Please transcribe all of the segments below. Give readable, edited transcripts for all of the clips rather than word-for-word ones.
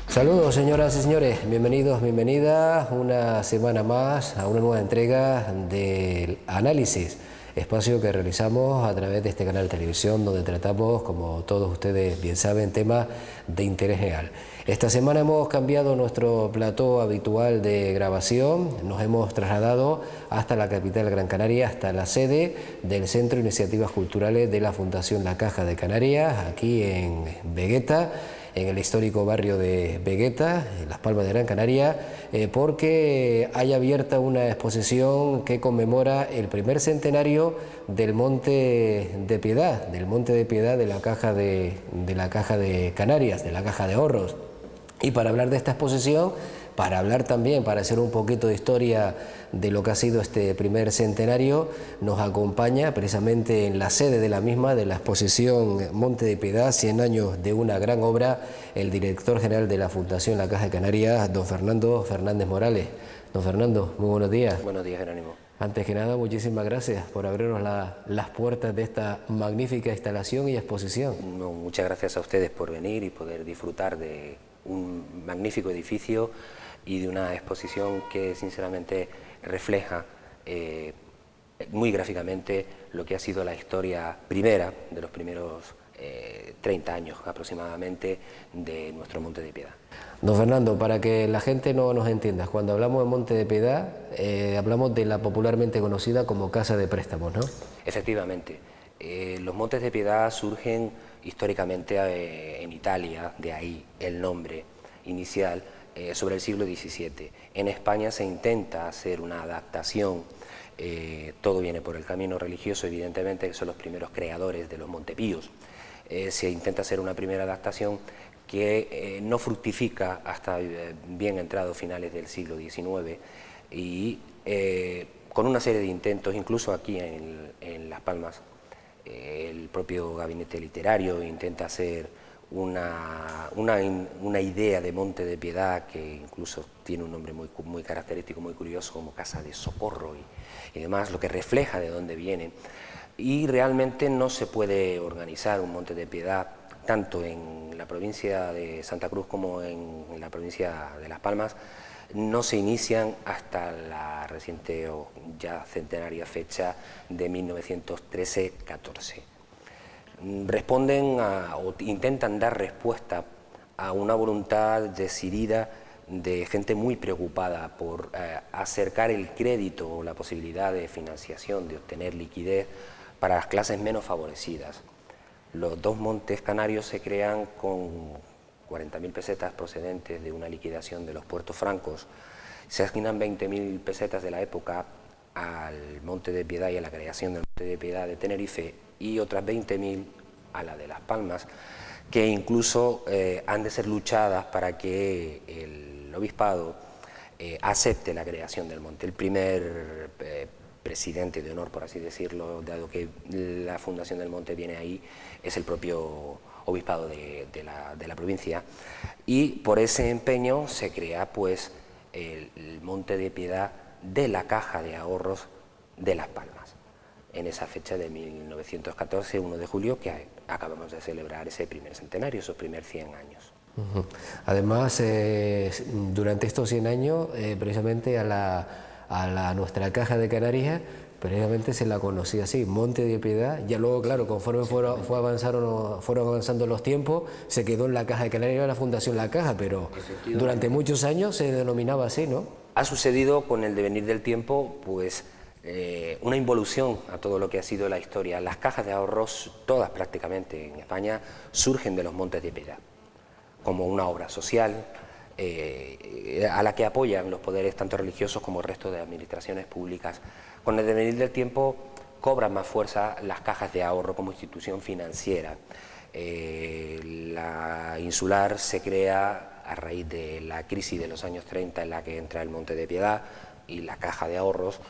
Saludos señoras y señores, bienvenidos, bienvenidas una semana más a una nueva entrega del Análisis, espacio que realizamos a través de este canal de televisión donde tratamos, como todos ustedes bien saben, temas de interés general. Esta semana hemos cambiado nuestro plató habitual de grabación, nos hemos trasladado hasta la capital Gran Canaria, hasta la sede del Centro de Iniciativas Culturales de la Fundación La Caja de Canarias, aquí en Vegueta, en el histórico barrio de Vegueta, en Las Palmas de Gran Canaria, porque hay abierta una exposición que conmemora el primer centenario del Monte de Piedad, de la Caja de Canarias, de la Caja de Ahorros. Y para hablar de esta exposición, para hablar también, para hacer un poquito de historia de lo que ha sido este primer centenario, nos acompaña precisamente en la sede de la misma, de la exposición Monte de Piedad, 100 años de una gran obra, el director general de la Fundación La Caja de Canarias, don Fernando Fernández Morales. Don Fernando, muy buenos días. Buenos días, Jerónimo. Antes que nada, muchísimas gracias por abrirnos las puertas de esta magnífica instalación y exposición. No, muchas gracias a ustedes por venir y poder disfrutar de un magnífico edificio y de una exposición que sinceramente refleja muy gráficamente lo que ha sido la historia primera de los primeros 30 años aproximadamente de nuestro Monte de Piedad. Don Fernando, para que la gente no nos entienda, cuando hablamos de Monte de Piedad, hablamos de la popularmente conocida como Casa de Préstamos, ¿no? Efectivamente, los Montes de Piedad surgen históricamente en Italia, de ahí el nombre inicial, sobre el siglo XVII. En España se intenta hacer una adaptación, todo viene por el camino religioso, evidentemente, que son los primeros creadores de los Montepíos. Se intenta hacer una primera adaptación que no fructifica hasta bien entrados finales del siglo XIX y con una serie de intentos, incluso aquí en Las Palmas, el propio gabinete literario intenta hacer una idea de Monte de Piedad que incluso tiene un nombre muy característico, muy curioso, como Casa de Socorro y demás, lo que refleja de dónde viene. Y realmente no se puede organizar un Monte de Piedad tanto en la provincia de Santa Cruz como en la provincia de Las Palmas. No se inician hasta la reciente o ya centenaria fecha de 1913-14. Responden o intentan dar respuesta a una voluntad decidida de gente muy preocupada por acercar el crédito o la posibilidad de financiación, de obtener liquidez para las clases menos favorecidas. Los dos montes canarios se crean con 40.000 pesetas procedentes de una liquidación de los puertos francos. Se asignan 20.000 pesetas de la época al Monte de Piedad y a la creación del Monte de Piedad de Tenerife y otras 20.000 a la de Las Palmas, que incluso han de ser luchadas para que el obispado acepte la creación del monte. El primer presidente de honor, por así decirlo, dado que la fundación del monte viene ahí, es el propio obispado de la provincia, y por ese empeño se crea pues el Monte de Piedad de la Caja de Ahorros de Las Palmas, en esa fecha de 1914, 1 de julio, que acabamos de celebrar ese primer centenario, esos primeros 100 años. Además, durante estos 100 años, precisamente a nuestra Caja de Canarias, precisamente se la conocía así, Monte de Piedad. Ya luego, claro, conforme fueron avanzando los tiempos, se quedó en la Caja de Canarias la Fundación La Caja, pero durante muchos años se denominaba así, ¿no? Ha sucedido con el devenir del tiempo, pues, una involución a todo lo que ha sido la historia. Las cajas de ahorros, todas prácticamente en España, surgen de los Montes de Piedad, como una obra social, a la que apoyan los poderes tanto religiosos como el resto de administraciones públicas. Con el devenir del tiempo cobran más fuerza las cajas de ahorro como institución financiera. La insular se crea a raíz de la crisis de los años 30 en la que entra el Monte de Piedad y la Caja de Ahorros,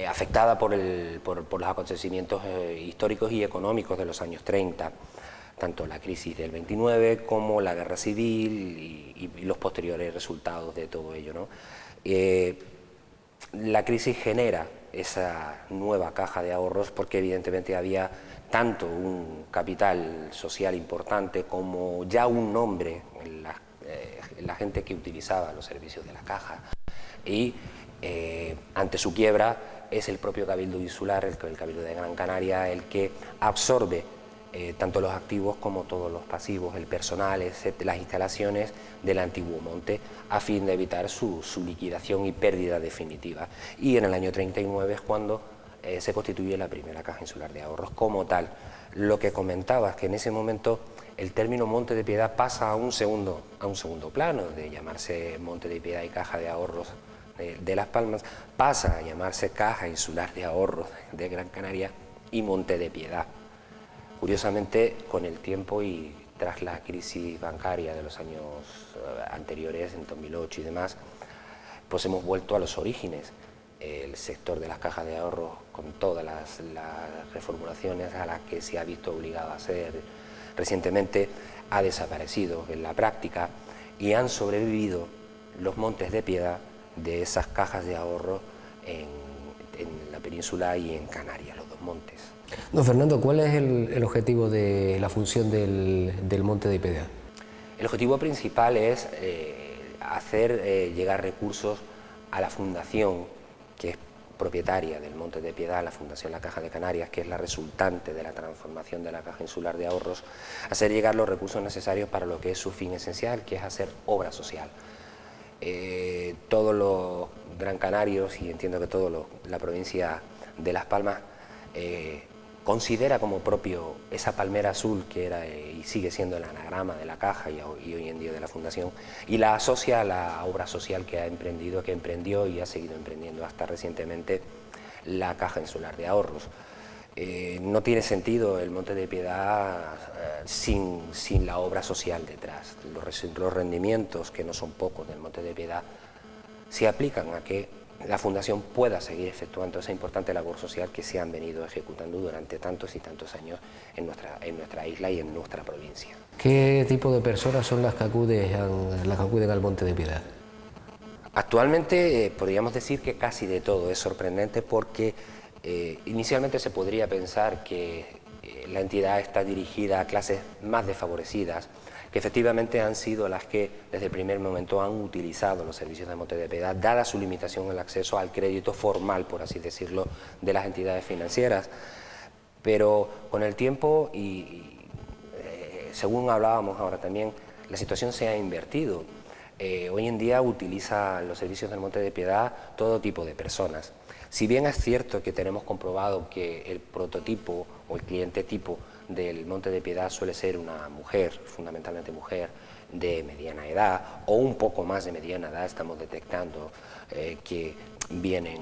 afectada por los acontecimientos históricos y económicos de los años 30, tanto la crisis del 29 como la guerra civil y los posteriores resultados de todo ello, ¿no? La crisis genera esa nueva caja de ahorros porque evidentemente había tanto un capital social importante como ya un nombre en la gente que utilizaba los servicios de la caja, y ante su quiebra es el propio Cabildo Insular, el Cabildo de Gran Canaria, el que absorbe tanto los activos como todos los pasivos, el personal, las instalaciones del antiguo monte, a fin de evitar su liquidación y pérdida definitiva. Y en el año 39 es cuando se constituye la primera caja insular de ahorros como tal. Lo que comentabas, que en ese momento el término Monte de Piedad pasa a un segundo plano, de llamarse Monte de Piedad y Caja de Ahorros de Las Palmas, pasa a llamarse Caja Insular de Ahorros de Gran Canaria y Monte de Piedad. Curiosamente, con el tiempo y tras la crisis bancaria de los años anteriores, en 2008 y demás, pues hemos vuelto a los orígenes. El sector de las cajas de ahorro, con todas las reformulaciones a las que se ha visto obligado a hacer recientemente, ha desaparecido en la práctica y han sobrevivido los montes de piedad de esas cajas de ahorro en la península y en Canarias, los dos montes. Don Fernando, ¿cuál es el objetivo de la función del Monte de Piedad? El objetivo principal es hacer llegar recursos a la fundación, que es propietaria del Monte de Piedad, la Fundación La Caja de Canarias, que es la resultante de la transformación de la Caja Insular de Ahorros, hacer llegar los recursos necesarios para lo que es su fin esencial, que es hacer obra social. Todos los gran canarios, y entiendo que toda la provincia de Las Palmas, considera como propio esa palmera azul que era y sigue siendo el anagrama de la caja y hoy en día de la fundación, y la asocia a la obra social que emprendió y ha seguido emprendiendo hasta recientemente la Caja Insular de Ahorros. No tiene sentido el Monte de Piedad sin la obra social detrás. Los rendimientos, que no son pocos, del Monte de Piedad se aplican a que la Fundación pueda seguir efectuando esa importante labor social que se han venido ejecutando durante tantos y tantos años en nuestra isla y en nuestra provincia. ¿Qué tipo de personas son las que acuden al Monte de Piedad? Actualmente podríamos decir que casi de todo. Es sorprendente porque inicialmente se podría pensar que la entidad está dirigida a clases más desfavorecidas, que efectivamente han sido las que desde el primer momento han utilizado los servicios de Monte de Piedad, dada su limitación en el acceso al crédito formal, por así decirlo, de las entidades financieras. Pero con el tiempo según hablábamos ahora también, la situación se ha invertido. Hoy en día utiliza los servicios del Monte de Piedad todo tipo de personas. Si bien es cierto que tenemos comprobado que el prototipo o el cliente tipo del Monte de Piedad suele ser una mujer, fundamentalmente mujer, de mediana edad o un poco más de mediana edad, estamos detectando que vienen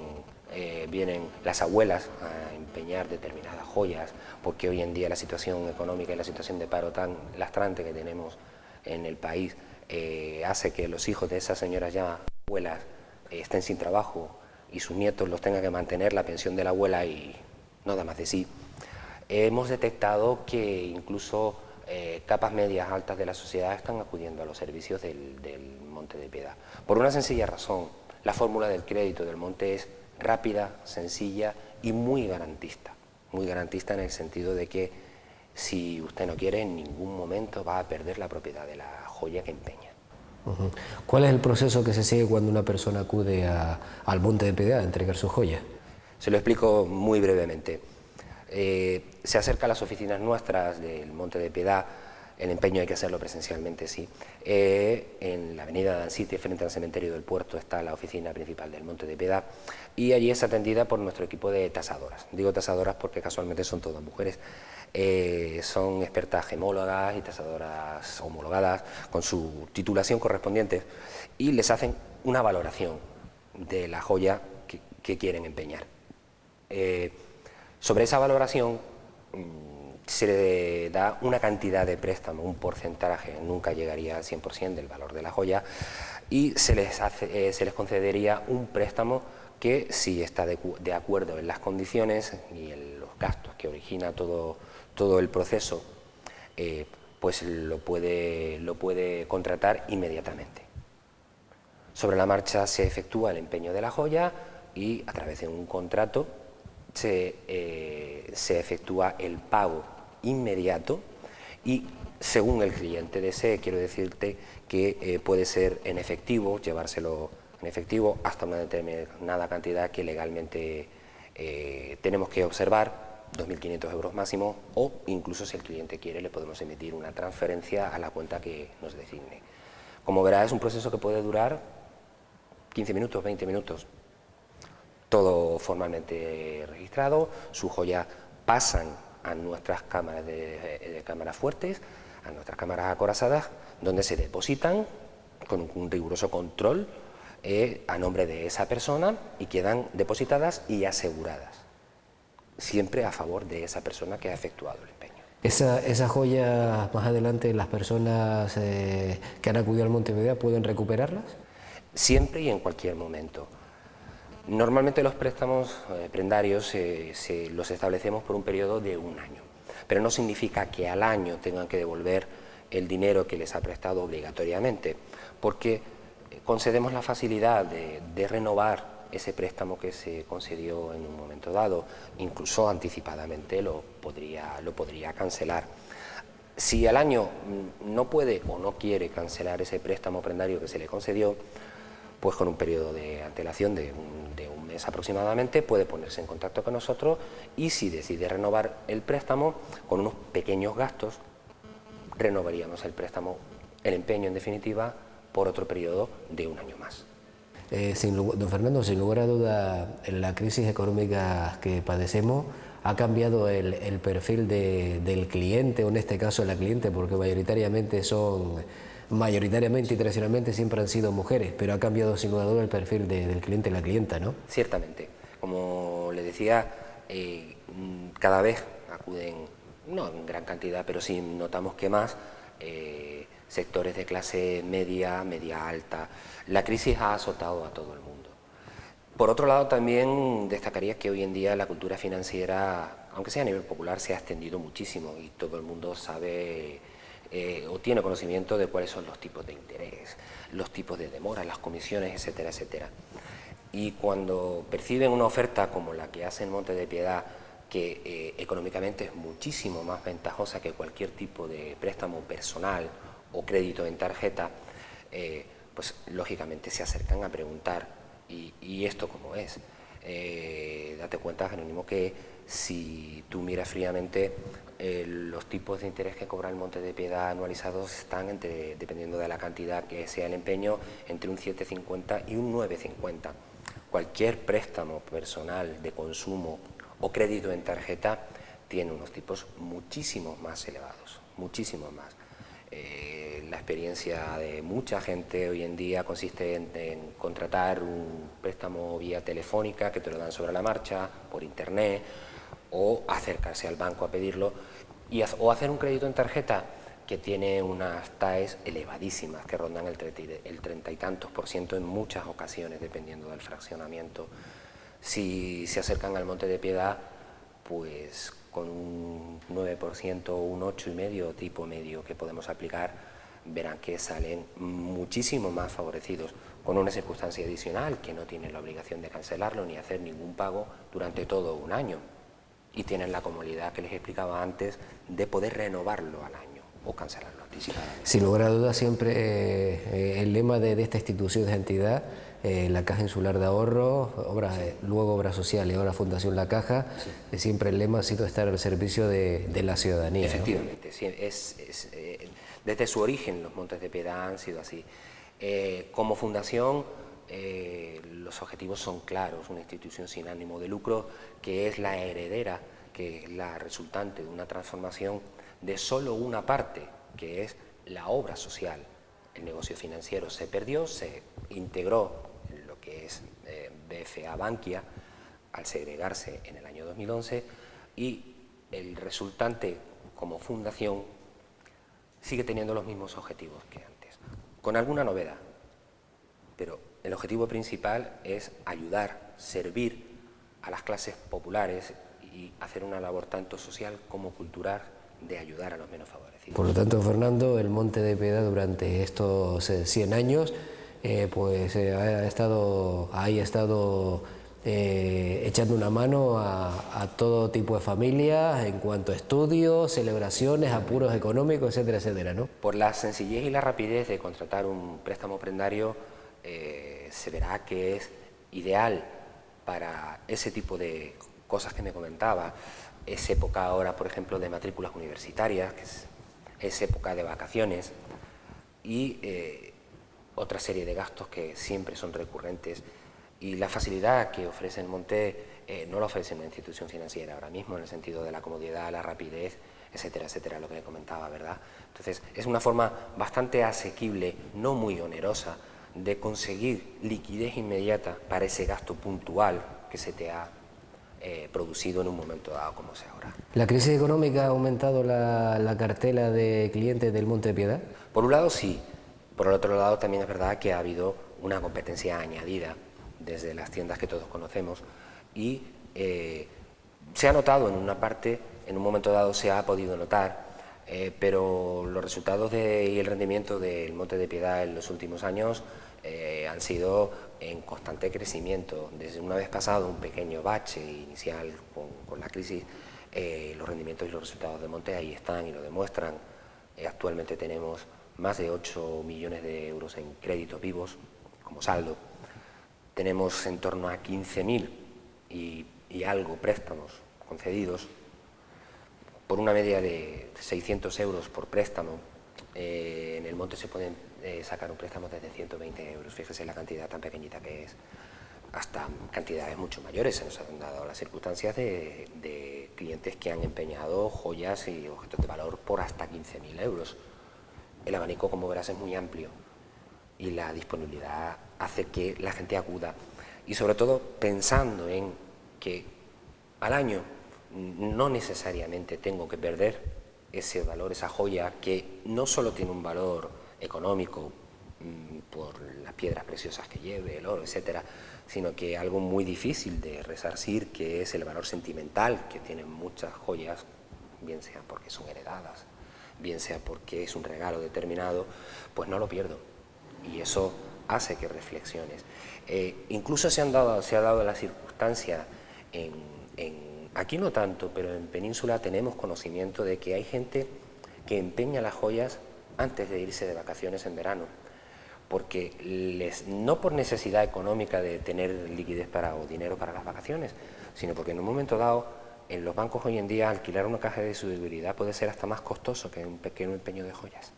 las abuelas a empeñar determinadas joyas, porque hoy en día la situación económica y la situación de paro tan lastrante que tenemos en el país hace que los hijos de esas señoras ya abuelas estén sin trabajo y sus nietos los tengan que mantener la pensión de la abuela y no da más de sí. Hemos detectado que incluso capas medias altas de la sociedad están acudiendo a los servicios del Monte de Piedad. Por una sencilla razón, la fórmula del crédito del Monte es rápida, sencilla y muy garantista. Muy garantista en el sentido de que si usted no quiere, en ningún momento va a perder la propiedad de la joya que empeña. ¿Cuál es el proceso que se sigue cuando una persona acude al Monte de Piedad a entregar su joya? Se lo explico muy brevemente. Se acerca a las oficinas nuestras del Monte de Piedad, el empeño hay que hacerlo presencialmente, sí. En la avenida Dancity, frente al cementerio del puerto, está la oficina principal del Monte de Piedad y allí es atendida por nuestro equipo de tasadoras. Digo tasadoras porque casualmente son todas mujeres. Son expertas gemólogas y tasadoras homologadas con su titulación correspondiente y les hacen una valoración de la joya que quieren empeñar. Sobre esa valoración se le da una cantidad de préstamo, un porcentaje, nunca llegaría al 100% del valor de la joya, y se les concedería un préstamo que si está de acuerdo en las condiciones y en los gastos que origina todo el proceso, pues lo puede contratar inmediatamente. Sobre la marcha se efectúa el empeño de la joya y a través de un contrato se efectúa el pago inmediato y según el cliente desee. Quiero decirte que puede ser en efectivo, llevárselo en efectivo hasta una determinada cantidad que legalmente tenemos que observar, 2.500 euros máximo, o incluso si el cliente quiere le podemos emitir una transferencia a la cuenta que nos designe. Como verás, es un proceso que puede durar 15 minutos, 20 minutos, todo formalmente registrado, su joya pasan a nuestras cámaras de cámaras fuertes, a nuestras cámaras acorazadas, donde se depositan con un riguroso control a nombre de esa persona y quedan depositadas y aseguradas, siempre a favor de esa persona que ha efectuado el empeño. Esa joya, más adelante, las personas que han acudido al Monte de Piedad pueden recuperarlas. Siempre y en cualquier momento. Normalmente los préstamos prendarios los establecemos por un periodo de un año, pero no significa que al año tengan que devolver el dinero que les ha prestado obligatoriamente, porque concedemos la facilidad de renovar ese préstamo que se concedió en un momento dado, incluso anticipadamente lo podría cancelar. Si al año no puede o no quiere cancelar ese préstamo prendario que se le concedió, pues con un periodo de antelación de un mes aproximadamente puede ponerse en contacto con nosotros y si decide renovar el préstamo, con unos pequeños gastos, renovaríamos el préstamo, el empeño en definitiva, por otro periodo de un año más. Don Fernando, sin lugar a duda, la crisis económica que padecemos ha cambiado el perfil del cliente, o en este caso la cliente, porque mayoritariamente y tradicionalmente siempre han sido mujeres, pero ha cambiado sin lugar a duda el perfil del cliente y la clienta, ¿no? Ciertamente, como le decía, cada vez acuden, no en gran cantidad, pero sí notamos que más, sectores de clase media, media alta. La crisis ha azotado a todo el mundo. Por otro lado, también destacaría que hoy en día la cultura financiera, aunque sea a nivel popular, se ha extendido muchísimo y todo el mundo sabe o tiene conocimiento de cuáles son los tipos de interés, los tipos de demora, las comisiones, etcétera, etcétera. Y cuando perciben una oferta como la que hace el Monte de Piedad, que económicamente es muchísimo más ventajosa que cualquier tipo de préstamo personal o crédito en tarjeta, pues lógicamente se acercan a preguntar, ¿y esto cómo es? Date cuenta, Jerónimo, que si tú miras fríamente, los tipos de interés que cobra el Monte de Piedad anualizados están, dependiendo de la cantidad que sea el empeño, entre un 7,50 y un 9,50. Cualquier préstamo personal de consumo o crédito en tarjeta tiene unos tipos muchísimo más elevados, muchísimo más. La experiencia de mucha gente hoy en día consiste en contratar un préstamo vía telefónica que te lo dan sobre la marcha, por internet, o acercarse al banco a pedirlo, o hacer un crédito en tarjeta que tiene unas TAEs elevadísimas que rondan el 30 y tantos % en muchas ocasiones, dependiendo del fraccionamiento. Si se acercan al Monte de Piedad, pues con un 9% o un 8,5% tipo medio que podemos aplicar, verán que salen muchísimo más favorecidos, con una circunstancia adicional, que no tienen la obligación de cancelarlo ni hacer ningún pago durante todo un año, y tienen la comodidad que les explicaba antes de poder renovarlo al año o cancelarlo anticipadamente. Sin lugar a dudas, siempre el lema de esta institución, de entidad, la Caja Insular de Ahorro, luego Obra Social y ahora Fundación La Caja, sí, siempre el lema ha sido estar al servicio de la ciudadanía. Efectivamente, ¿no? Sí, desde su origen los Montes de Piedad han sido así. Como fundación, los objetivos son claros: una institución sin ánimo de lucro que es la heredera, que es la resultante de una transformación de solo una parte, que es la obra social. El negocio financiero se perdió, se integró en lo que es BFA Bankia al segregarse en el año 2011, y el resultante como fundación sigue teniendo los mismos objetivos que antes, con alguna novedad, pero el objetivo principal es ayudar, servir a las clases populares y hacer una labor tanto social como cultural de ayudar a los menos favorecidos. Por lo tanto, Fernando, el Monte de Piedad durante estos 100 años ha estado echando una mano a todo tipo de familias en cuanto a estudios, celebraciones, apuros económicos, etcétera, etcétera, ¿no? Por la sencillez y la rapidez de contratar un préstamo prendario, se verá que es ideal para ese tipo de cosas que me comentaba. Es época ahora, por ejemplo, de matrículas universitarias, que es época de vacaciones y otra serie de gastos que siempre son recurrentes. Y la facilidad que ofrece el Monte no la ofrece una institución financiera ahora mismo, en el sentido de la comodidad, la rapidez, etcétera, etcétera, lo que le comentaba, ¿verdad? Entonces, es una forma bastante asequible, no muy onerosa, de conseguir liquidez inmediata para ese gasto puntual que se te ha producido en un momento dado como sea ahora. ¿La crisis económica ha aumentado la cartela de clientes del Monte de Piedad? Por un lado sí, por el otro lado también es verdad que ha habido una competencia añadida desde las tiendas que todos conocemos y se ha notado en una parte, en un momento dado se ha podido notar, pero los resultados y el rendimiento del Monte de Piedad en los últimos años han sido en constante crecimiento. Desde una vez pasado un pequeño bache inicial con la crisis, los rendimientos y los resultados del Monte ahí están y lo demuestran. Actualmente tenemos más de 8 millones de euros en créditos vivos como saldo. Tenemos en torno a 15.000 y algo préstamos concedidos por una media de 600 euros por préstamo. En el Monte se pueden sacar un préstamo desde 120 euros, fíjese la cantidad tan pequeñita que es, hasta cantidades mucho mayores. Se nos han dado las circunstancias de clientes que han empeñado joyas y objetos de valor por hasta 15.000 euros. El abanico, como verás, es muy amplio y la disponibilidad hace que la gente acuda, y sobre todo pensando en que al año no necesariamente tengo que perder ese valor, esa joya que no solo tiene un valor económico por las piedras preciosas que lleve, el oro, etcétera, sino que algo muy difícil de resarcir, que es el valor sentimental que tienen muchas joyas, bien sea porque son heredadas, bien sea porque es un regalo determinado, pues no lo pierdo. Y eso hace que reflexiones. Incluso se ha dado la circunstancia, aquí no tanto, pero en Península tenemos conocimiento de que hay gente que empeña las joyas antes de irse de vacaciones en verano, porque no por necesidad económica de tener liquidez o dinero para las vacaciones, sino porque en un momento dado, en los bancos hoy en día, alquilar una caja de seguridad puede ser hasta más costoso que un pequeño empeño de joyas.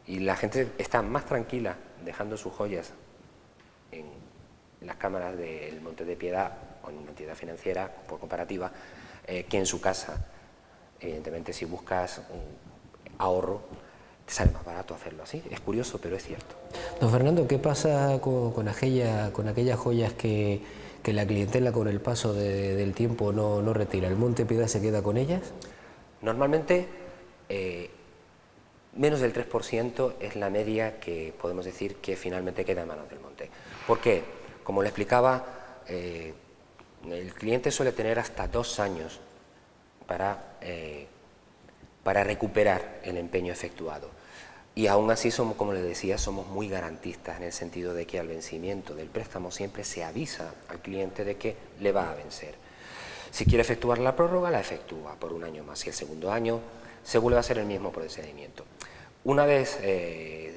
Y la gente está más tranquila dejando sus joyas en las cámaras del Monte de Piedad o en una entidad financiera, por comparativa, que en su casa. Evidentemente, si buscas un ahorro, te sale más barato hacerlo así. Es curioso, pero es cierto. Don Fernando, ¿qué pasa con aquellas joyas que la clientela con el paso del tiempo no retira? ¿El Monte de Piedad se queda con ellas? Normalmente, menos del 3% es la media que podemos decir que finalmente queda en manos del Monte. ¿Por qué? Como le explicaba, el cliente suele tener hasta 2 años para recuperar el empeño efectuado. Y aún así, como les decía, somos muy garantistas en el sentido de que al vencimiento del préstamo siempre se avisa al cliente de que le va a vencer. Si quiere efectuar la prórroga, la efectúa por un año más, y el segundo año se vuelve a hacer el mismo procedimiento. Una vez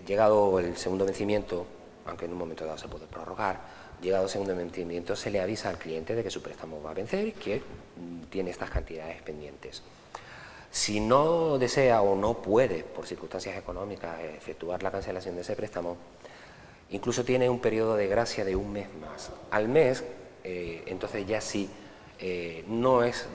llegado el segundo vencimiento, aunque en un momento dado se puede prorrogar, llegado el segundo vencimiento se le avisa al cliente de que su préstamo va a vencer y que tiene estas cantidades pendientes. Si no desea o no puede, por circunstancias económicas, efectuar la cancelación de ese préstamo, incluso tiene un periodo de gracia de un mes más. Al mes, entonces ya sí, no es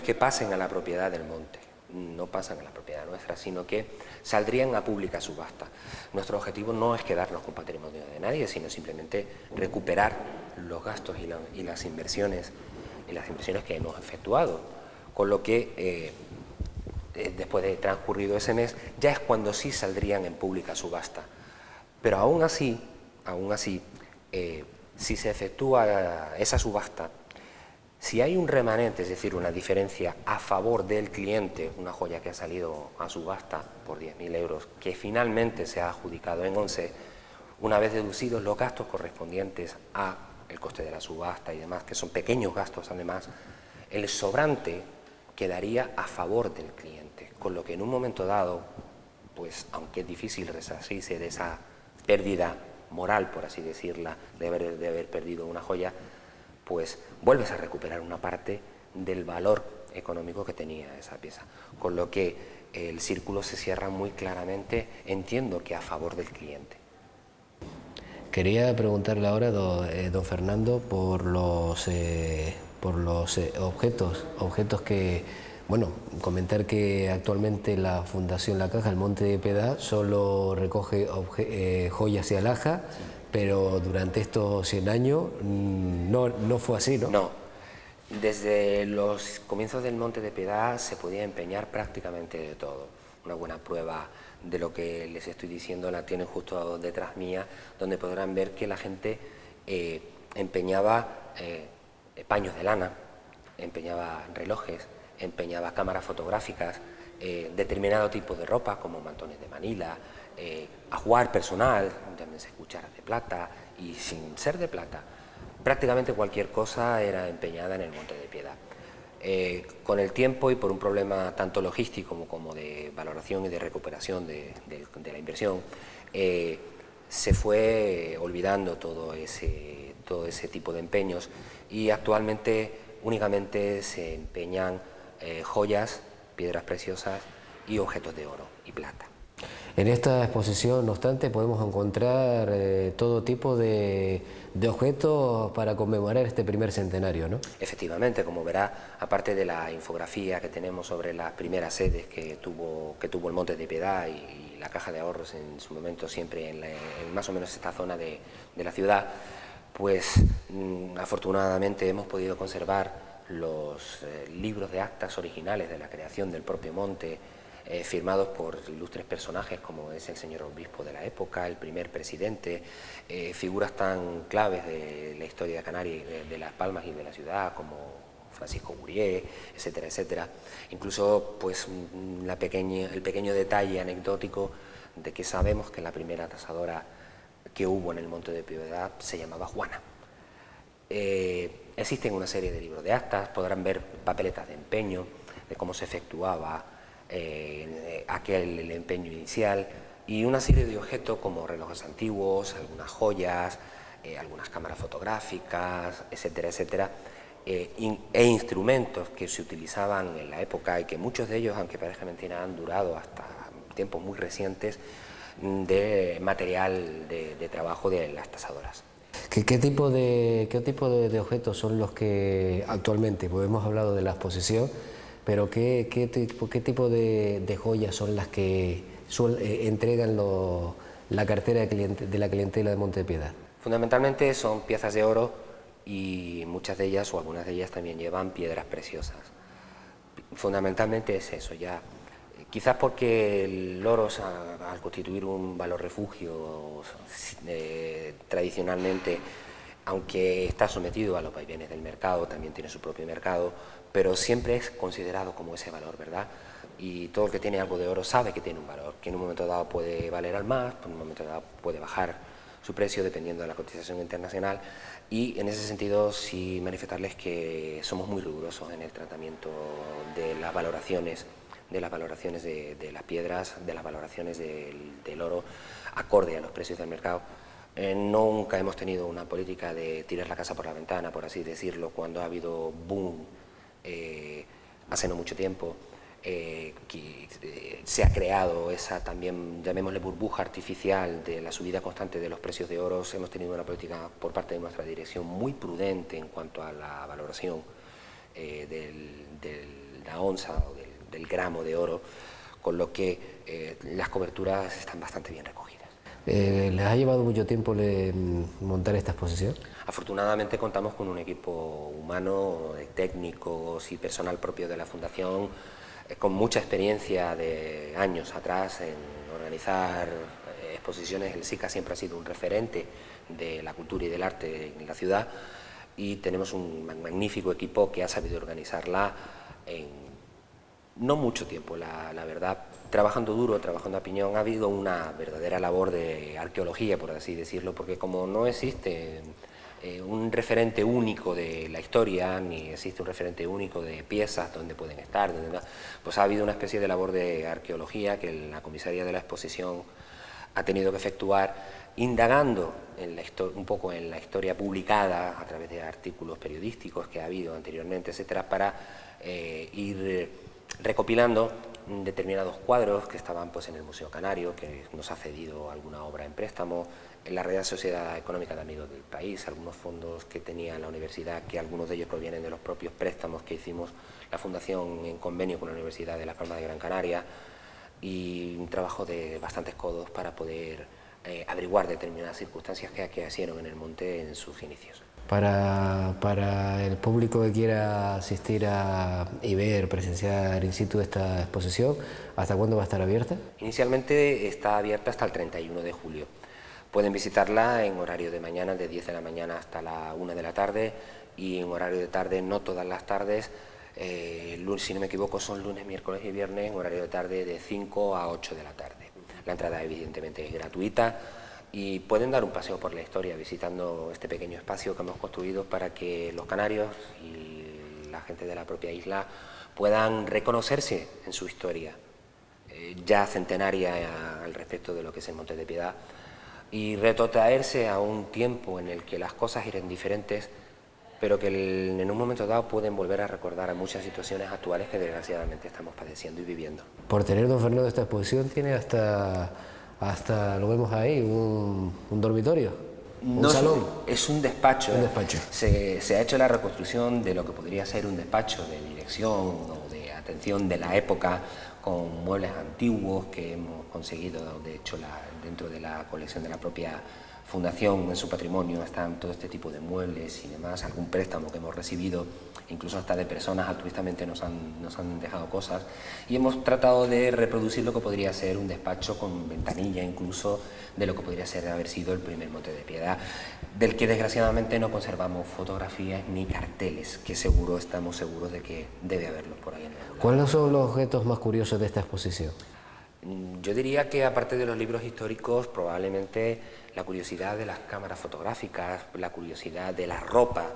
que pasen a la propiedad del Monte, no pasan a la propiedad nuestra, sino que saldrían a pública subasta. Nuestro objetivo no es quedarnos con patrimonio de nadie, sino simplemente recuperar los gastos y las inversiones que hemos efectuado, con lo que después de transcurrido ese mes ya es cuando sí saldrían en pública subasta. Pero aún así, si se efectúa esa subasta, si hay un remanente, es decir, una diferencia a favor del cliente, una joya que ha salido a subasta por 10.000 euros, que finalmente se ha adjudicado en 11, una vez deducidos los gastos correspondientes a el coste de la subasta y demás, que son pequeños gastos además, el sobrante quedaría a favor del cliente, con lo que en un momento dado, pues aunque es difícil resarcirse de esa pérdida moral, por así decirla, de haber perdido una joya, pues vuelves a recuperar una parte del valor económico que tenía esa pieza, con lo que el círculo se cierra muy claramente, entiendo que a favor del cliente. Quería preguntarle ahora, don Fernando, por los objetos que, bueno, comentar que actualmente la Fundación La Caja, el Monte de Piedad, solo recoge joyas y alhajas, sí, pero durante estos 100 años no fue así, ¿no? No, desde los comienzos del Monte de Piedad se podía empeñar prácticamente de todo. Una buena prueba de lo que les estoy diciendo la tienen justo detrás mía, donde podrán ver que la gente empeñaba paños de lana, empeñaba relojes, empeñaba cámaras fotográficas, determinado tipo de ropa como mantones de Manila, ajuar personal, también se cucharas de plata, y sin ser de plata, prácticamente cualquier cosa era empeñada en el Monte de Piedad. Con el tiempo y por un problema tanto logístico como de valoración y de recuperación de la inversión, se fue olvidando todo ese tipo de empeños, y actualmente únicamente se empeñan joyas, piedras preciosas y objetos de oro y plata. En esta exposición, no obstante, podemos encontrar todo tipo de objetos para conmemorar este primer centenario, ¿no? Efectivamente, como verá, aparte de la infografía que tenemos sobre las primeras sedes que tuvo el Monte de Piedad y la Caja de Ahorros en su momento, siempre en más o menos esta zona de la ciudad, pues afortunadamente hemos podido conservar los libros de actas originales de la creación del propio monte, firmados por ilustres personajes como es el señor obispo de la época, el primer presidente, figuras tan claves de la historia de Canarias, de Las Palmas y de la ciudad, como Francisco Gurié, etcétera, etcétera. Incluso pues el pequeño detalle anecdótico de que sabemos que la primera tasadora que hubo en el Monte de Piedad se llamaba Juana. Existen una serie de libros de actas, podrán ver papeletas de empeño, de cómo se efectuaba el empeño inicial, y una serie de objetos como relojes antiguos, algunas joyas, algunas cámaras fotográficas, etcétera, etcétera, e instrumentos que se utilizaban en la época y que muchos de ellos, aunque parezca mentira, han durado hasta tiempos muy recientes, de material de trabajo de las tasadoras. ¿Qué tipo de objetos son los que actualmente, pues hemos hablado de la exposición, pero qué tipo de joyas son las que entregan la cartera de la clientela de Monte de Piedad? Fundamentalmente son piezas de oro, y muchas de ellas o algunas de ellas también llevan piedras preciosas. Fundamentalmente es eso, ya. Quizás porque el oro, al constituir un valor refugio tradicionalmente, aunque está sometido a los vaivenes del mercado, también tiene su propio mercado, pero siempre es considerado como ese valor, ¿verdad? Y todo el que tiene algo de oro sabe que tiene un valor, que en un momento dado puede valer al más, en un momento dado puede bajar su precio dependiendo de la cotización internacional, y en ese sentido sí manifestarles que somos muy rigurosos en el tratamiento de las valoraciones de las piedras, de las valoraciones del oro acorde a los precios del mercado. Nunca hemos tenido una política de tirar la casa por la ventana, por así decirlo, cuando ha habido boom hace no mucho tiempo, se ha creado esa también, llamémosle, burbuja artificial de la subida constante de los precios de oro. Hemos tenido una política por parte de nuestra dirección muy prudente en cuanto a la valoración de la onza o del gramo de oro, con lo que las coberturas están bastante bien recogidas. ¿Les ha llevado mucho tiempo montar esta exposición? Afortunadamente contamos con un equipo humano, de técnicos y personal propio de la Fundación, con mucha experiencia de años atrás en organizar exposiciones, el SICA siempre ha sido un referente de la cultura y del arte en la ciudad, y tenemos un magnífico equipo que ha sabido organizarla en no mucho tiempo, la verdad, trabajando duro, trabajando a piñón. Ha habido una verdadera labor de arqueología, por así decirlo, porque como no existe un referente único de la historia, ni existe un referente único de piezas donde pueden estar, pues ha habido una especie de labor de arqueología que la comisaría de la exposición ha tenido que efectuar, indagando en un poco en la historia publicada a través de artículos periodísticos que ha habido anteriormente, etcétera, para ir recopilando determinados cuadros que estaban pues en el Museo Canario, que nos ha cedido alguna obra en préstamo, en la Real Sociedad Económica de Amigos del País, algunos fondos que tenía la universidad, que algunos de ellos provienen de los propios préstamos que hicimos la Fundación en convenio con la Universidad de Las Palmas de Gran Canaria, y un trabajo de bastantes codos para poder averiguar determinadas circunstancias que acaecieron en el monte en sus inicios. Para el público que quiera asistir y ver, presenciar in situ esta exposición, ¿hasta cuándo va a estar abierta? Inicialmente está abierta hasta el 31 de julio. Pueden visitarla en horario de mañana, de 10 de la mañana hasta la 1 de la tarde, y en horario de tarde, no todas las tardes, si no me equivoco son lunes, miércoles y viernes, en horario de tarde de 5 a 8 de la tarde. La entrada evidentemente es gratuita, y pueden dar un paseo por la historia visitando este pequeño espacio que hemos construido para que los canarios y la gente de la propia isla puedan reconocerse en su historia, ya centenaria al respecto de lo que es el Monte de Piedad, y retrotraerse a un tiempo en el que las cosas eran diferentes, pero que en un momento dado pueden volver a recordar a muchas situaciones actuales que desgraciadamente estamos padeciendo y viviendo. Por tener, don Fernando, esta exposición tiene hasta lo vemos ahí, un dormitorio, un salón. Es un despacho. Un despacho. Se ha hecho la reconstrucción de lo que podría ser un despacho de dirección o de atención de la época, con muebles antiguos que hemos conseguido, de hecho dentro de la colección de la propia Fundación, en su patrimonio están todo este tipo de muebles y demás, algún préstamo que hemos recibido, incluso hasta de personas altruistamente nos han dejado cosas, y hemos tratado de reproducir lo que podría ser un despacho con ventanilla, incluso de lo que podría ser haber sido el primer Monte de Piedad, del que desgraciadamente no conservamos fotografías ni carteles, que estamos seguros de que debe haberlos por ahí en algún lado. ¿Cuáles son los objetos más curiosos de esta exposición? Yo diría que, aparte de los libros históricos, probablemente la curiosidad de las cámaras fotográficas, la curiosidad de la ropa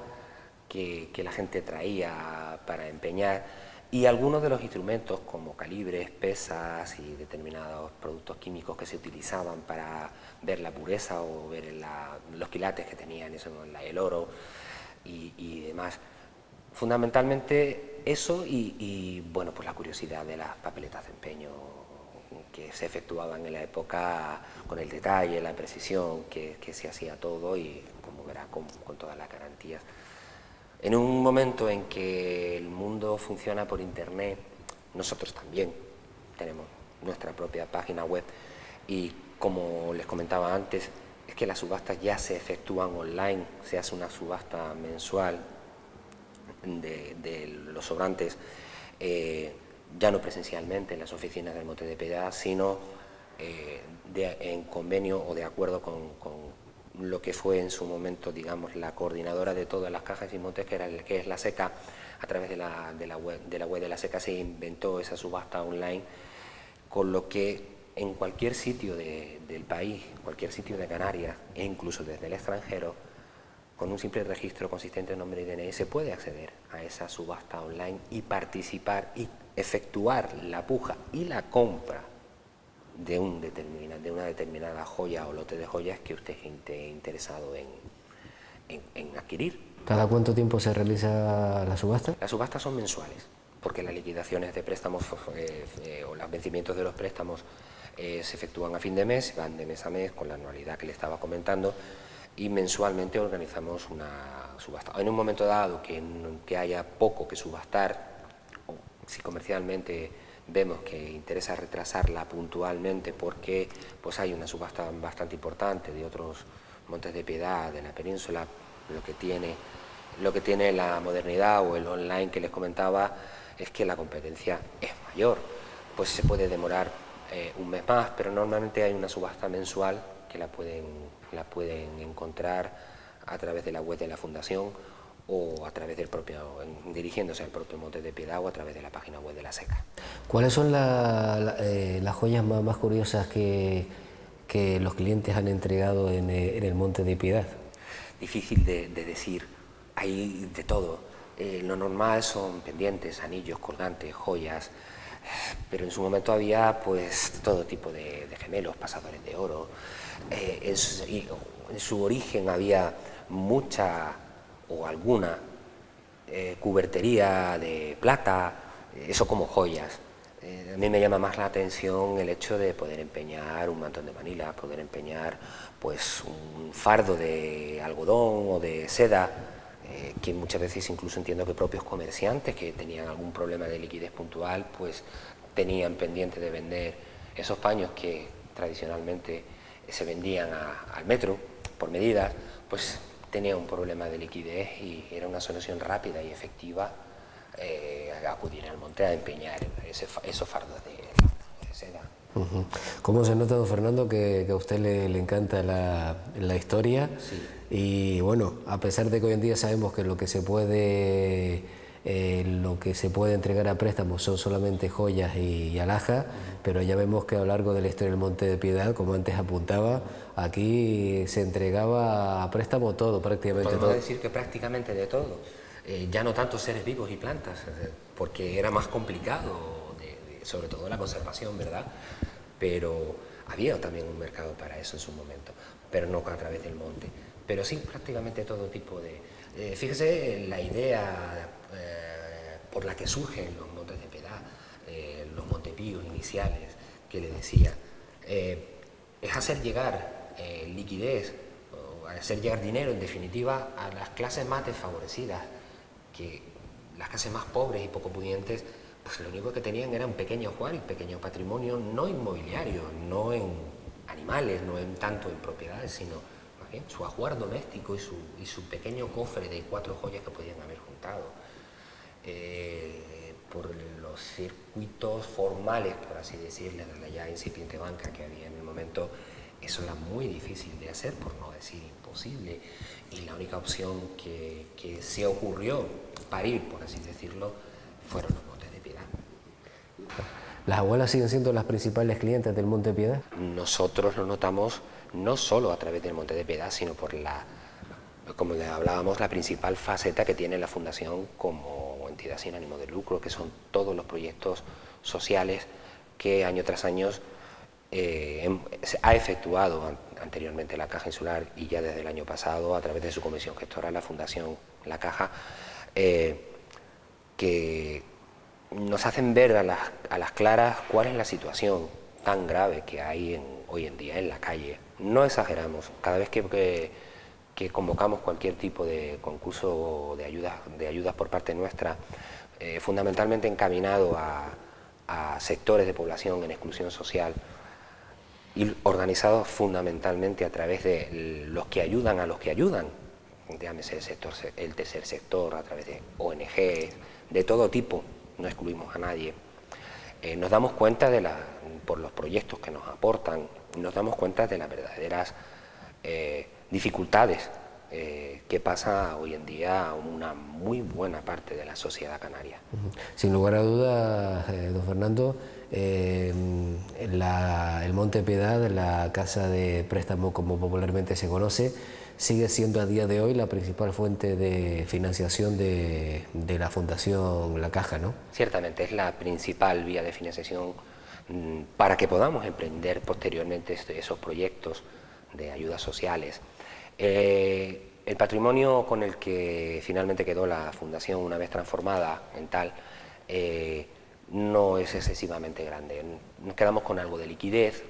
que la gente traía para empeñar, y algunos de los instrumentos como calibres, pesas y determinados productos químicos que se utilizaban para ver la pureza o ver los quilates que tenían el oro y demás. Fundamentalmente eso y bueno, pues la curiosidad de las papeletas de empeño que se efectuaban en la época, con el detalle, la precisión que se hacía todo, y como verá, con todas las garantías. En un momento en que el mundo funciona por internet, nosotros también tenemos nuestra propia página web, y como les comentaba antes, es que las subastas ya se efectúan online, se hace una subasta mensual de los sobrantes, ya no presencialmente en las oficinas del Monte de Piedad, sino en convenio o de acuerdo con lo que fue en su momento, digamos, la coordinadora de todas las cajas y montes, que es la SECA. A través de la web de la SECA se inventó esa subasta online, con lo que en cualquier sitio del país, cualquier sitio de Canarias, e incluso desde el extranjero, con un simple registro consistente en nombre y DNI, se puede acceder a esa subasta online y participar y efectuar la puja y la compra de una determinada joya o lote de joyas que usted esté interesado en adquirir. ¿Cada cuánto tiempo se realiza la subasta? Las subastas son mensuales, porque las liquidaciones de préstamos o los vencimientos de los préstamos se efectúan a fin de mes, van de mes a mes con la anualidad que le estaba comentando, y mensualmente organizamos una subasta. En un momento dado que haya poco que subastar, o si comercialmente vemos que interesa retrasarla puntualmente porque pues hay una subasta bastante importante de otros montes de piedad de la península, lo que tiene la modernidad o el online que les comentaba es que la competencia es mayor, pues se puede demorar un mes más, pero normalmente hay una subasta mensual que la pueden encontrar a través de la web de la Fundación o a través del dirigiéndose al propio Monte de Piedad o a través de la página web de la SECA. ¿Cuáles son las joyas más curiosas que los clientes han entregado en el Monte de Piedad? Difícil de decir, hay de todo. Lo normal son pendientes, anillos, colgantes, joyas, pero en su momento había pues todo tipo de gemelos, pasadores de oro. En su origen había mucha o alguna cubertería de plata, eso como joyas. A mí me llama más la atención el hecho de poder empeñar un mantón de Manila, poder empeñar pues un fardo de algodón o de seda, que muchas veces incluso entiendo que propios comerciantes que tenían algún problema de liquidez puntual pues tenían pendiente de vender esos paños que tradicionalmente se vendían al metro por medidas, pues tenía un problema de liquidez y era una solución rápida y efectiva acudir al monte a empeñar esos fardos de seda. ¿Cómo se nota, don Fernando, que a usted le encanta la historia? Sí. Y bueno, a pesar de que hoy en día sabemos que lo que se puede entregar a préstamos son solamente joyas y alhajas, pero ya vemos que a lo largo de la historia del Monte de Piedad, como antes apuntaba, aquí se entregaba a préstamo todo, prácticamente todo. Podemos decir que prácticamente de todo, ya no tanto seres vivos y plantas, porque era más complicado, sobre todo la conservación, ¿verdad? Pero había también un mercado para eso en su momento, pero no a través del monte. Pero sí, prácticamente todo tipo de... fíjese la idea por la que surgen los Montes de Piedad, los Montepíos iniciales, que le decía, es hacer llegar liquidez, o hacer llegar dinero, en definitiva, a las clases más desfavorecidas, que las clases más pobres y poco pudientes, pues lo único que tenían era un pequeño ajuar y pequeño patrimonio, no inmobiliario, no en animales, no en tanto en propiedades, sino más bien su ajuar doméstico y su pequeño cofre de 4 joyas que podían haber juntado. Por los circuitos formales, por así decirle, de la ya incipiente banca que había en el momento, eso era muy difícil de hacer, por no decir imposible, y la única opción que se ocurrió parir, por así decirlo, fueron los Montes de Piedad. ¿Las abuelas siguen siendo las principales clientes del Monte de Piedad? Nosotros lo notamos no solo a través del Monte de Piedad, sino por como le hablábamos, la principal faceta que tiene la Fundación como entidad sin ánimo de lucro, que son todos los proyectos sociales que año tras año ha efectuado anteriormente la Caja Insular y ya desde el año pasado a través de su comisión gestora, la Fundación La Caja, que nos hacen ver a las claras cuál es la situación tan grave que hay hoy en día en la calle. No exageramos, cada vez que convocamos cualquier tipo de concurso de ayudas por parte nuestra, fundamentalmente encaminado a sectores de población en exclusión social y organizados fundamentalmente a través de los que ayudan a los que ayudan, llámese el tercer sector, a través de ONG, de todo tipo, no excluimos a nadie. Nos damos cuenta por los proyectos que nos aportan, nos damos cuenta de las verdaderas dificultades que pasa hoy en día una muy buena parte de la sociedad canaria. Sin lugar a dudas, don Fernando, el Monte de Piedad, la casa de préstamo como popularmente se conoce, sigue siendo a día de hoy la principal fuente de financiación de la Fundación La Caja, ¿no? Ciertamente, es la principal vía de financiación para que podamos emprender posteriormente esos proyectos de ayudas sociales. El patrimonio con el que finalmente quedó la Fundación una vez transformada en tal no es excesivamente grande. Nos quedamos con algo de liquidez,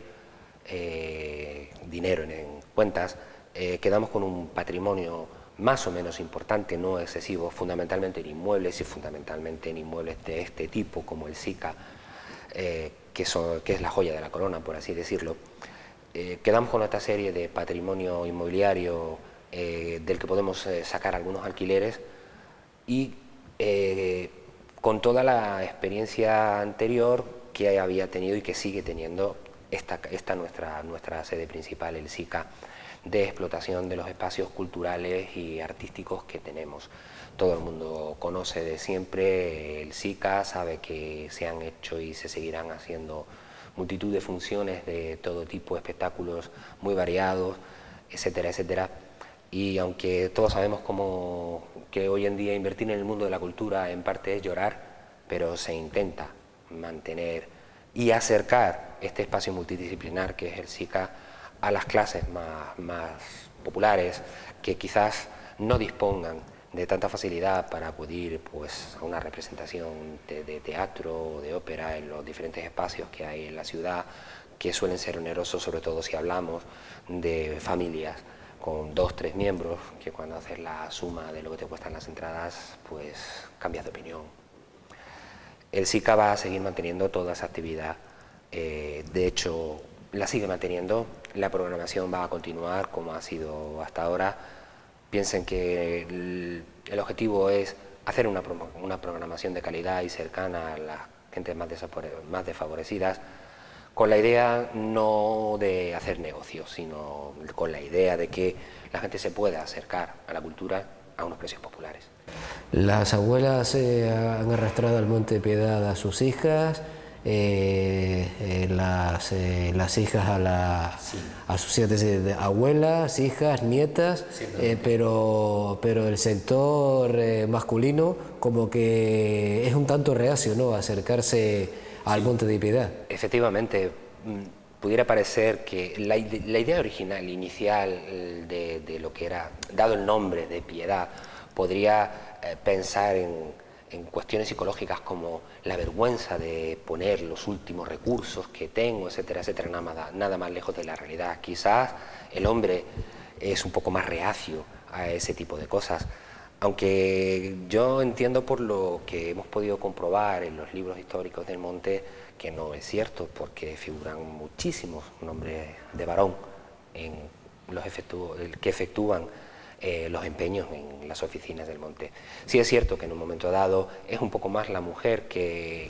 dinero en cuentas, quedamos con un patrimonio más o menos importante, no excesivo, fundamentalmente en inmuebles y fundamentalmente en inmuebles de este tipo como el SICA, que es la joya de la corona, por así decirlo. Quedamos con esta serie de patrimonio inmobiliario del que podemos sacar algunos alquileres y con toda la experiencia anterior que había tenido y que sigue teniendo esta nuestra sede principal, el SICA, de explotación de los espacios culturales y artísticos que tenemos. Todo el mundo conoce de siempre el SICA, sabe que se han hecho y se seguirán haciendo multitud de funciones de todo tipo, de espectáculos muy variados, etcétera, etcétera. Y aunque todos sabemos que hoy en día invertir en el mundo de la cultura en parte es llorar, pero se intenta mantener y acercar este espacio multidisciplinar que es el SICA a las clases más populares, que quizás no dispongan de tanta facilidad para acudir pues, a una representación de teatro o de ópera en los diferentes espacios que hay en la ciudad, que suelen ser onerosos, sobre todo si hablamos de familias con 2 o 3 miembros, que cuando haces la suma de lo que te cuestan las entradas, pues cambias de opinión. El SICA va a seguir manteniendo toda esa actividad, de hecho la sigue manteniendo, la programación va a continuar como ha sido hasta ahora. Piensen que el objetivo es hacer una programación de calidad y cercana a las gentes más desfavorecidas, con la idea no de hacer negocios, sino con la idea de que la gente se pueda acercar a la cultura a unos precios populares. Las abuelas han arrastrado al Monte de Piedad a sus hijas, las hijas a sus abuelas, hijas, nietas, pero el sector masculino como que es un tanto reacio, ¿no?, a acercarse al Monte de Piedad. Efectivamente, pudiera parecer que la idea original, inicial de lo que era, dado el nombre de Piedad, podría pensar en cuestiones psicológicas como la vergüenza de poner los últimos recursos que tengo, etcétera, etcétera, nada más lejos de la realidad. Quizás el hombre es un poco más reacio a ese tipo de cosas, aunque yo entiendo por lo que hemos podido comprobar en los libros históricos del monte que no es cierto, porque figuran muchísimos nombres de varón en que efectúan los empeños en las oficinas del monte. Sí es cierto que en un momento dado es un poco más la mujer que,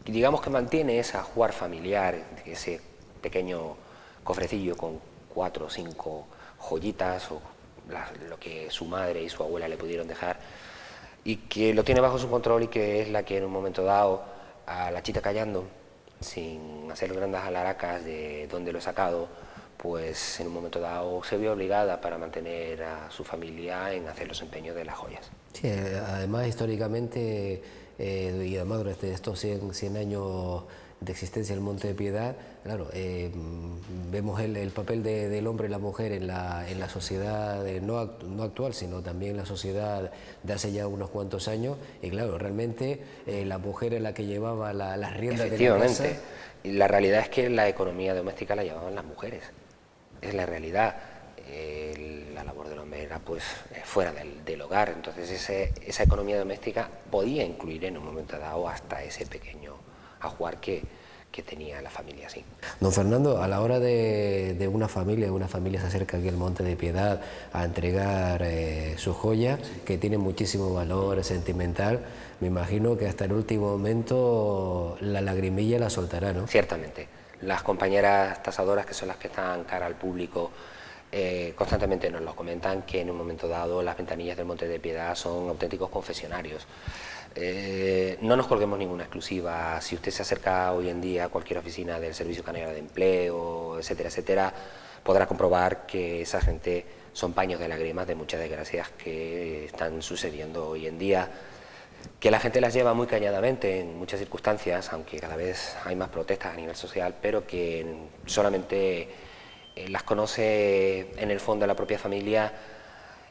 digamos, que mantiene esa jugar familiar, ese pequeño cofrecillo con 4 o 5 joyitas o lo que su madre y su abuela le pudieron dejar, y que lo tiene bajo su control, y que es la que en un momento dado, a la chita callando, sin hacer grandes alaracas de dónde lo he sacado, pues en un momento dado se vio obligada para mantener a su familia en hacer los empeños de las joyas. Sí, además históricamente, y además durante estos 100 años de existencia del Monte de Piedad, claro, vemos el papel del hombre y la mujer en la sociedad, no actual, sino también en la sociedad de hace ya unos cuantos años, y claro, realmente la mujer es la que llevaba las riendas de la casa. Efectivamente, la realidad es que la economía doméstica la llevaban las mujeres, es la realidad. La labor del hombre era pues fuera del hogar, entonces esa economía doméstica podía incluir en un momento dado hasta ese pequeño ajuar que tenía la familia, sí. Don Fernando, a la hora de una familia se acerca aquí al Monte de Piedad a entregar su joya, que tiene muchísimo valor sentimental, me imagino que hasta el último momento la lagrimilla la soltará, ¿no? Ciertamente. Las compañeras tasadoras, que son las que están cara al público, constantemente nos lo comentan, que en un momento dado las ventanillas del Monte de Piedad son auténticos confesionarios. No nos colguemos ninguna exclusiva. Si usted se acerca hoy en día a cualquier oficina del Servicio Canario de Empleo, etcétera, etcétera, podrá comprobar que esa gente son paños de lágrimas de muchas desgracias que están sucediendo hoy en día, que la gente las lleva muy calladamente en muchas circunstancias, aunque cada vez hay más protestas a nivel social, pero que solamente las conoce en el fondo la propia familia,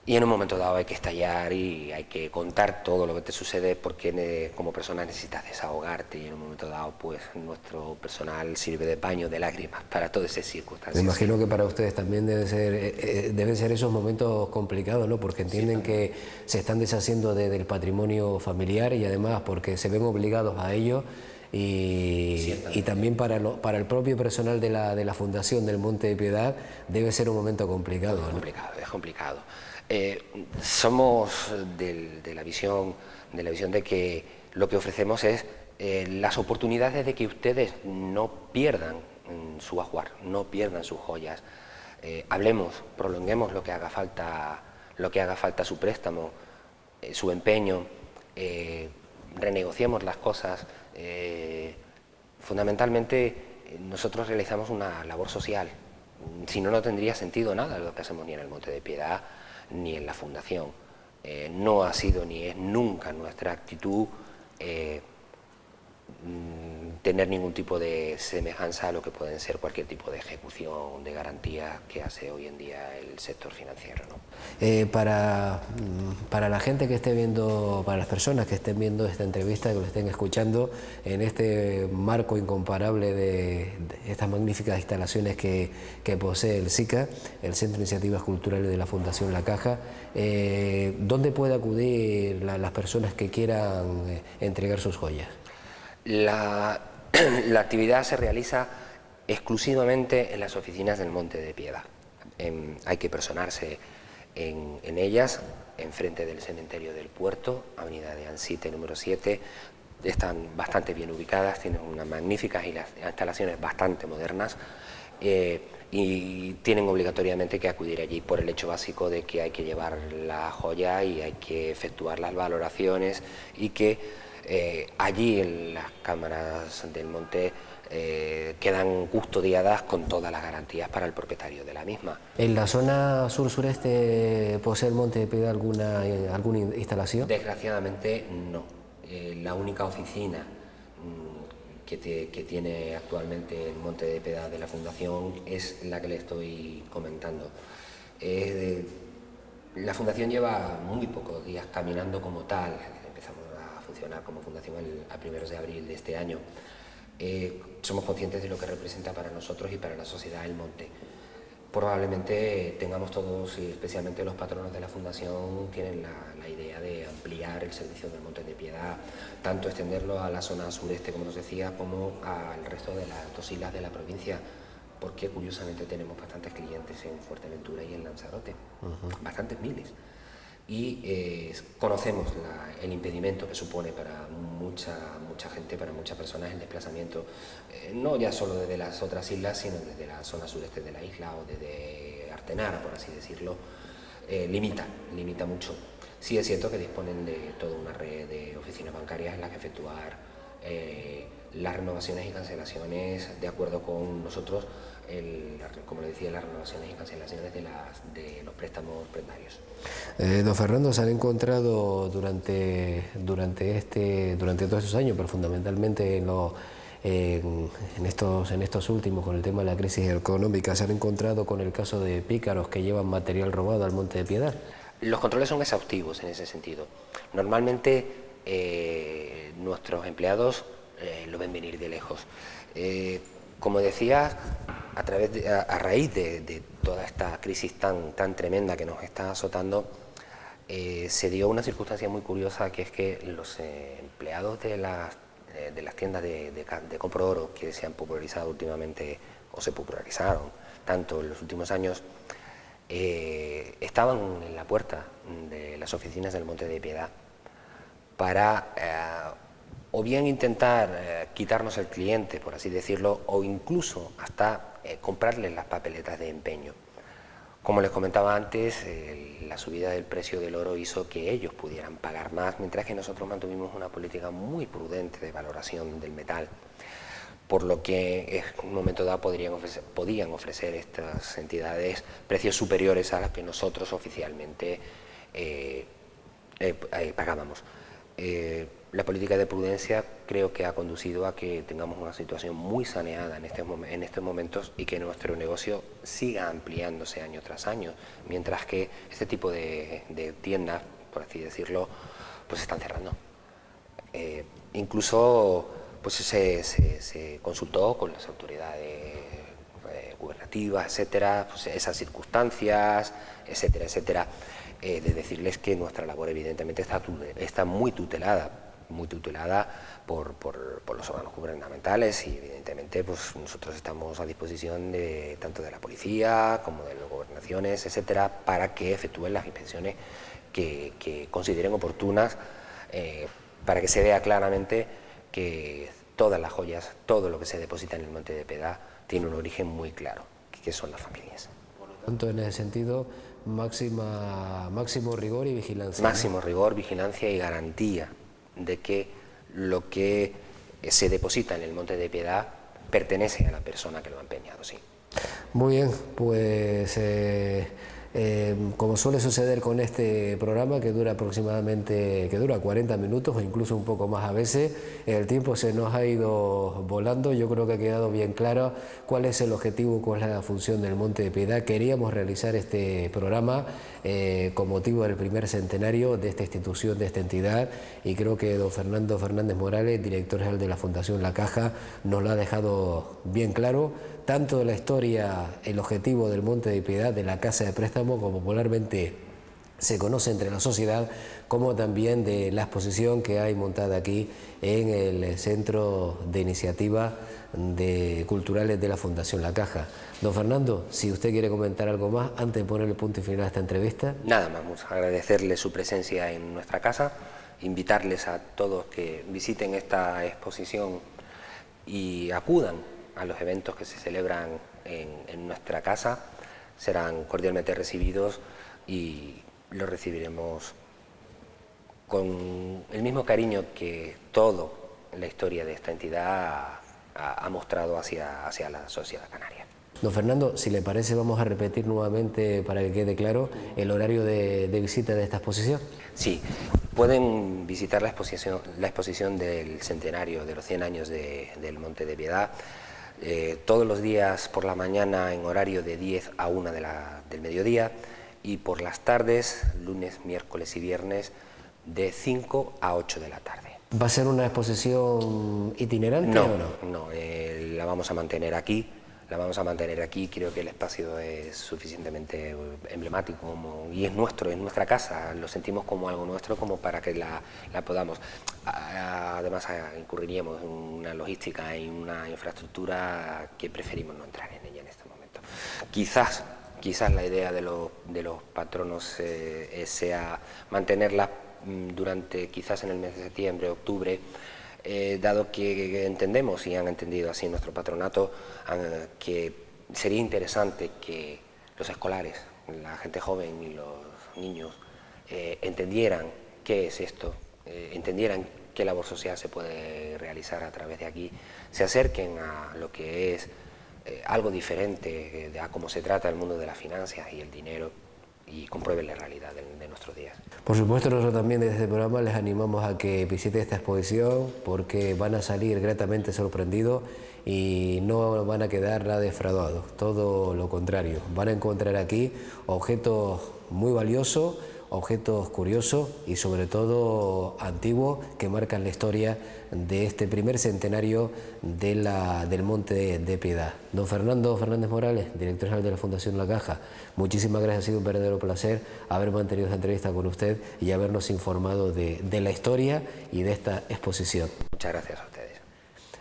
y en un momento dado hay que estallar y hay que contar todo lo que te sucede, porque como persona necesitas desahogarte, y en un momento dado pues nuestro personal sirve de paño de lágrimas para todas esas circunstancias. Me imagino que para ustedes también deben ser esos momentos complicados, ¿no? Porque entienden que se están deshaciendo del patrimonio familiar, y además porque se ven obligados a ello. Y también para el propio personal de la Fundación del Monte de Piedad debe ser un momento complicado, ¿no? Es complicado. Somos de la visión de que lo que ofrecemos es las oportunidades de que ustedes no pierdan su ajuar, no pierdan sus joyas. Hablemos, prolonguemos lo que haga falta su préstamo, su empeño, renegociemos las cosas. Fundamentalmente nosotros realizamos una labor social, si no, no tendría sentido nada lo que hacemos ni en el Monte de Piedad ni en la Fundación. No ha sido ni es nunca nuestra actitud tener ningún tipo de semejanza a lo que pueden ser cualquier tipo de ejecución de garantías que hace hoy en día el sector financiero, ¿no? Para la gente que esté viendo, para las personas que estén viendo esta entrevista, que lo estén escuchando, en este marco incomparable de estas magníficas instalaciones que posee el SICA, el Centro de Iniciativas Culturales de la Fundación La Caja, ¿dónde puede acudir las personas que quieran entregar sus joyas? La actividad se realiza exclusivamente en las oficinas del Monte de Piedad. Hay que personarse en ellas, enfrente del cementerio del Puerto, avenida de Ansite número 7. Están bastante bien ubicadas, tienen unas magníficas instalaciones bastante modernas y tienen obligatoriamente que acudir allí por el hecho básico de que hay que llevar la joya y hay que efectuar las valoraciones y que allí en las cámaras del monte quedan custodiadas con todas las garantías para el propietario de la misma. ¿En la zona sur-sureste posee el Monte de Piedad alguna instalación? Desgraciadamente no. La única oficina que tiene actualmente el Monte de Piedad de la Fundación es la que le estoy comentando. La Fundación lleva muy pocos días caminando como tal. Empezamos a funcionar como fundación a primeros de abril de este año. Somos conscientes de lo que representa para nosotros y para la sociedad el monte. Probablemente tengamos todos, y especialmente los patronos de la fundación, tienen la idea de ampliar el servicio del Monte de Piedad, tanto extenderlo a la zona sureste, como nos decía, como al resto de las 2 islas de la provincia, porque curiosamente tenemos bastantes clientes en Fuerteventura y en Lanzarote, bastantes miles. Y conocemos el impedimento que supone para mucha gente, para muchas personas el desplazamiento, no ya solo desde las otras islas, sino desde la zona sureste de la isla o desde Artenara, por así decirlo. Limita mucho. Sí es cierto que disponen de toda una red de oficinas bancarias en las que efectuar las renovaciones y cancelaciones de acuerdo con nosotros, como le decía, las renovaciones y cancelaciones de los préstamos prendarios. Don Fernando, ¿se han encontrado durante todos estos años, pero fundamentalmente en estos últimos, con el tema de la crisis económica, se han encontrado con el caso de pícaros que llevan material robado al Monte de Piedad? Los controles son exhaustivos en ese sentido. Normalmente nuestros empleados lo ven venir de lejos. Como decía, a raíz de toda esta crisis tan tremenda que nos está azotando, se dio una circunstancia muy curiosa, que es que los empleados de las tiendas de compro oro que se han popularizado últimamente, o se popularizaron tanto en los últimos años, estaban en la puerta de las oficinas del Monte de Piedad para o bien intentar quitarnos el cliente, por así decirlo, o incluso hasta comprarles las papeletas de empeño. Como les comentaba antes, la subida del precio del oro hizo que ellos pudieran pagar más, mientras que nosotros mantuvimos una política muy prudente de valoración del metal, por lo que en un momento dado podían ofrecer estas entidades precios superiores a los que nosotros oficialmente pagábamos. La política de prudencia creo que ha conducido a que tengamos una situación muy saneada en estos momentos y que nuestro negocio siga ampliándose año tras año, mientras que este tipo de tiendas, por así decirlo, pues están cerrando. Incluso pues se consultó con las autoridades gubernativas, etcétera, pues esas circunstancias, etcétera, etcétera. De decirles que nuestra labor evidentemente está muy tutelada por los órganos gubernamentales, y evidentemente pues nosotros estamos a disposición tanto de la policía como de las gobernaciones, etcétera, para que efectúen las inspecciones que consideren oportunas, para que se vea claramente que todas las joyas, todo lo que se deposita en el Monte de Piedad tiene un origen muy claro, que son las familias. Por lo tanto, en ese sentido, máximo rigor y vigilancia. Máximo rigor, vigilancia y garantía de que lo que se deposita en el Monte de Piedad pertenece a la persona que lo ha empeñado, sí. Muy bien, pues como suele suceder con este programa, que dura aproximadamente 40 minutos o incluso un poco más a veces, el tiempo se nos ha ido volando. Yo creo que ha quedado bien claro cuál es el objetivo, cuál es la función del Monte de Piedad. Queríamos realizar este programa con motivo del primer centenario de esta institución, de esta entidad, y creo que don Fernando Fernández Morales, director general de la Fundación La Caja, nos lo ha dejado bien claro, tanto de la historia, el objetivo del Monte de Piedad, de la Casa de Préstamo, como popularmente se conoce entre la sociedad, como también de la exposición que hay montada aquí en el Centro de Iniciativas Culturales de la Fundación La Caja. Don Fernando, si usted quiere comentar algo más antes de poner el punto final a esta entrevista. Nada más, vamos a agradecerle su presencia en nuestra casa, invitarles a todos que visiten esta exposición y acudan a los eventos que se celebran en nuestra casa. Serán cordialmente recibidos y los recibiremos con el mismo cariño que toda la historia de esta entidad ha mostrado hacia la sociedad canaria. Don Fernando, si le parece, vamos a repetir nuevamente para que quede claro el horario de visita de esta exposición. Sí, pueden visitar la exposición del centenario de los 100 años del Monte de Piedad todos los días por la mañana en horario de 10 a 1 del mediodía y por las tardes, lunes, miércoles y viernes, de 5 a 8 de la tarde. ¿Va a ser una exposición itinerante no, o no? No, la vamos a mantener aquí. Creo que el espacio es suficientemente emblemático y es nuestra casa, lo sentimos como algo nuestro como para que la podamos. Además incurriríamos en una logística y una infraestructura que preferimos no entrar en ella en este momento. Quizás la idea de los patronos sea mantenerla durante quizás en el mes de septiembre, octubre, dado que entendemos y han entendido así nuestro patronato que sería interesante que los escolares, la gente joven y los niños entendieran qué es esto, entendieran qué labor social se puede realizar a través de aquí, se acerquen a lo que es algo diferente a cómo se trata el mundo de las finanzas y el dinero y comprueben la realidad de nuestros días. Por supuesto, nosotros también desde este programa les animamos a que visiten esta exposición porque van a salir gratamente sorprendidos y no van a quedar nada defraudados, todo lo contrario. Van a encontrar aquí objetos muy valiosos, objetos curiosos y sobre todo antiguos que marcan la historia de este primer centenario del Monte de Piedad. Don Fernando Fernández Morales, director general de la Fundación La Caja, muchísimas gracias, ha sido un verdadero placer haber mantenido esta entrevista con usted y habernos informado de la historia y de esta exposición. Muchas gracias a ustedes.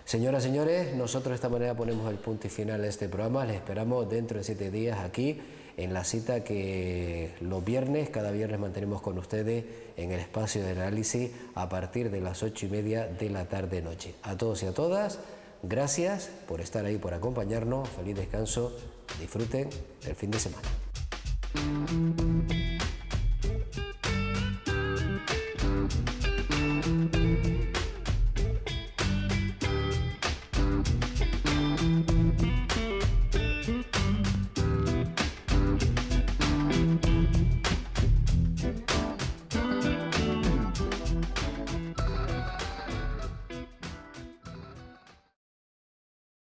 Señoras y señores, nosotros de esta manera ponemos el punto y final a este programa. Les esperamos dentro de 7 días aquí en la cita que los viernes, cada viernes mantenemos con ustedes en el espacio de análisis a partir de las 8:30 de la tarde-noche. A todos y a todas, gracias por estar ahí, por acompañarnos. Feliz descanso, disfruten el fin de semana.